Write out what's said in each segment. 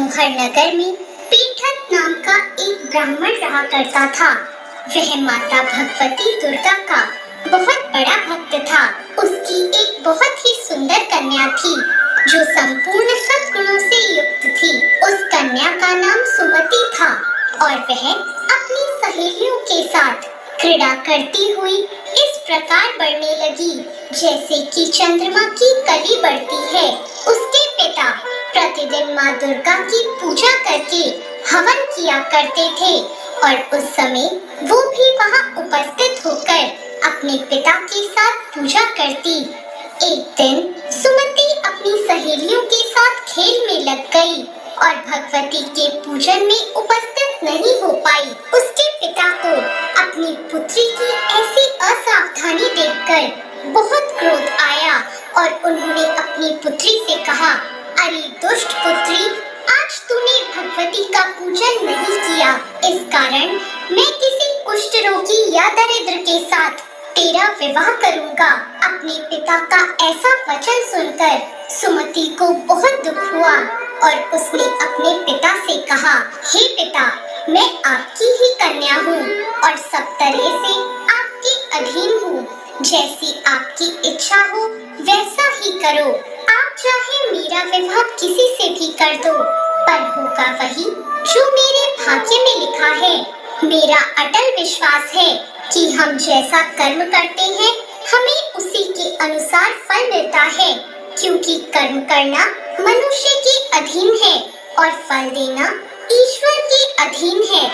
मनोहर नगर में पीठक नाम का एक ब्राह्मण रहा करता था। वह माता भगवती दुर्गा का बहुत बड़ा भक्त था। उसकी एक बहुत ही सुंदर कन्या थी जो संपूर्ण सद्गुणों से युक्त थी। उस कन्या का नाम सुमति था और वह अपनी सहेलियों के साथ क्रीड़ा करती हुई इस प्रकार बढ़ने लगी जैसे कि चंद्रमा की कली बढ़ती है। उसके पिता प्रतिदिन माँ दुर्गा की पूजा करके हवन किया करते थे और उस समय वो भी वहाँ उपस्थित होकर अपने पिता के साथ पूजा करती। एक दिन सुमति अपनी सहेलियों के साथ खेल में लग गई और भगवती के पूजन में उपस्थित नहीं हो पाई। उसके पिता को अपनी पुत्री की ऐसी असावधानी देखकर बहुत क्रोध आया और उन्होंने अपनी पुत्री से कहा, अरे दुष्ट पुत्री, आज तूने भगवती का पूजन नहीं किया। इस कारण मैं किसी कुष्ठ रोगी या दरिद्र के साथ तेरा विवाह करूंगा। अपने पिता का ऐसा वचन सुनकर सुमति को बहुत दुख हुआ और उसने अपने पिता से कहा, हे पिता, मैं आपकी ही कन्या हूँ और सब तरह से आपके अधीन हूँ। जैसी आपकी इच्छा हो वैसा ही करो। आप चाहे मेरा विवाह किसी से भी कर दो, पर होगा वही जो मेरे भाग्य में लिखा है। मेरा अटल विश्वास है कि हम जैसा कर्म करते हैं हमें उसी के अनुसार फल मिलता है, क्योंकि कर्म करना मनुष्य के अधीन है और फल देना ईश्वर के अधीन है।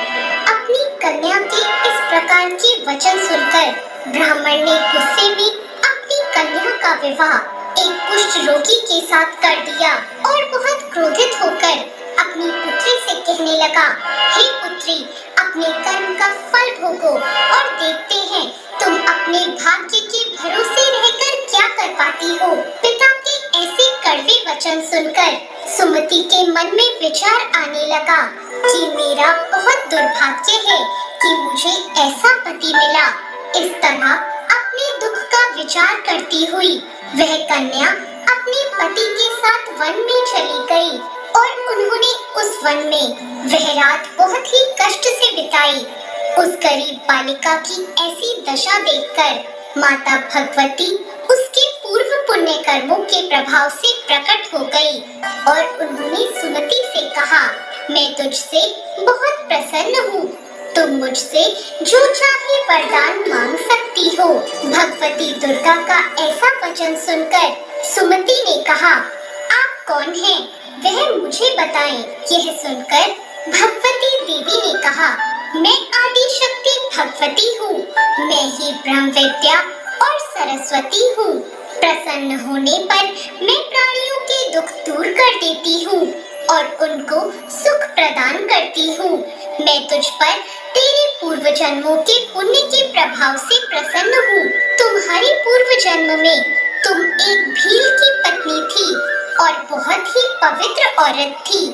अपनी कन्या के इस प्रकार के वचन सुनकर ब्राह्मण ने गुस्से में अपनी कन्या का विवाह एक कुष्ठ रोगी के साथ कर दिया और बहुत क्रोधित होकर अपनी पुत्री से कहने लगा, हे पुत्री, अपने कर्म का फल भोगो और देखते हैं तुम अपने भाग्य के भरोसे रहकर क्या कर पाती हो। पिता के ऐसे कड़वे वचन सुनकर सुमति के मन में विचार आने लगा कि मेरा बहुत दुर्भाग्य है कि मुझे ऐसा पति मिला। इस तरह अपने दुख का विचार करती हुई वह कन्या अपने पति के साथ वन में चली गई और उन्होंने उस वन में वह रात बहुत ही कष्ट से बिताई। उस गरीब बालिका की ऐसी दशा देखकर माता भगवती उसके पूर्व पुण्य कर्मों के प्रभाव से प्रकट हो गई और उन्होंने सुमति से कहा, मैं तुझसे बहुत प्रसन्न हूँ। तुम मुझसे जो चाहे वरदान मांग सकती हो। भगवती दुर्गा का ऐसा वचन सुनकर सुमति ने कहा, आप कौन हैं? वह मुझे बताएं। यह सुनकर भगवती देवी ने कहा, मैं आदि शक्ति भगवती हूँ। मैं ही ब्रह्म विद्या और सरस्वती हूँ। प्रसन्न होने पर मैं प्राणियों के दुख दूर कर देती हूँ और उनको सुख प्रदान करती हूँ। मैं तुझ पर तेरे पूर्व जन्मों के पुण्य के प्रभाव से प्रसन्न हूँ। तुम्हारे पूर्व जन्म में तुम एक भील की पत्नी थी और बहुत ही पवित्र औरत थी।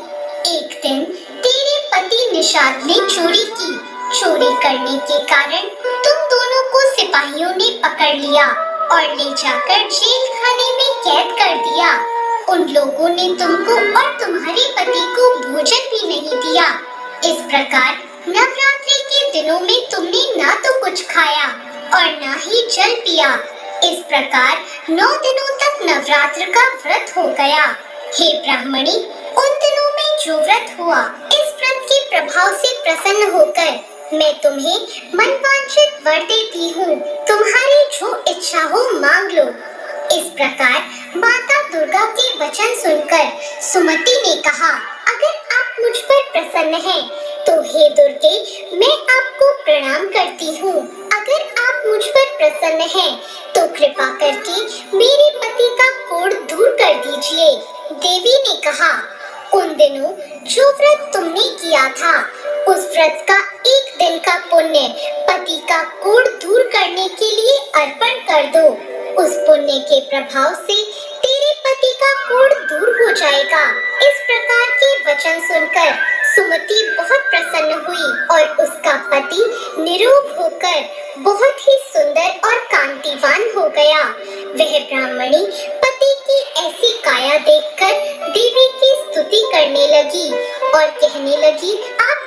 एक दिन तेरे पति निषाद ने चोरी की। चोरी करने के कारण तुम दोनों को सिपाहियों ने पकड़ लिया और ले जाकर जेल खाने में कैद कर दिया। उन लोगों ने तुमको और तुम्हारे पति को भोजन भी नहीं दिया। इस प्रकार नवरात्रि के दिनों में तुमने ना तो कुछ खाया और ना ही जल पिया। इस प्रकार 9 दिनों तक नवरात्र का व्रत हो गया। हे ब्राह्मणी, उन दिनों में जो व्रत हुआ, इस व्रत के प्रभाव से प्रसन्न होकर मैं तुम्हें मनवांछित वर देती हूँ। तुम्हारी जो इच्छा हो मांग लो। इस प्रकार माता दुर्गा के वचन सुनकर सुमति ने कहा, अगर आप मुझ पर प्रसन्न हैं, तो हे दुर्गे, मैं आपको प्रणाम करती हूँ। अगर आप मुझ पर प्रसन्न हैं, तो कृपा करके मेरे पति का कोढ़ दूर कर दीजिए। देवी ने कहा, उन दिनों जो व्रत तुमने किया था, उस व्रत का एक दिन का पुण्य पति का कोढ़ दूर करने के लिए अर्पण कर दो। उस पुण्य के प्रभाव से तेरे पति का कोढ़ दूर हो जाएगा। इस प्रकार के वचन सुनकर सुमति बहुत प्रसन्न हुई और उसका पति निरोग होकर बहुत ही सुंदर और कांतिवान हो गया। वह ब्राह्मणी पति की ऐसी काया देखकर देवी की स्तुति करने लगी कहने लगी, आप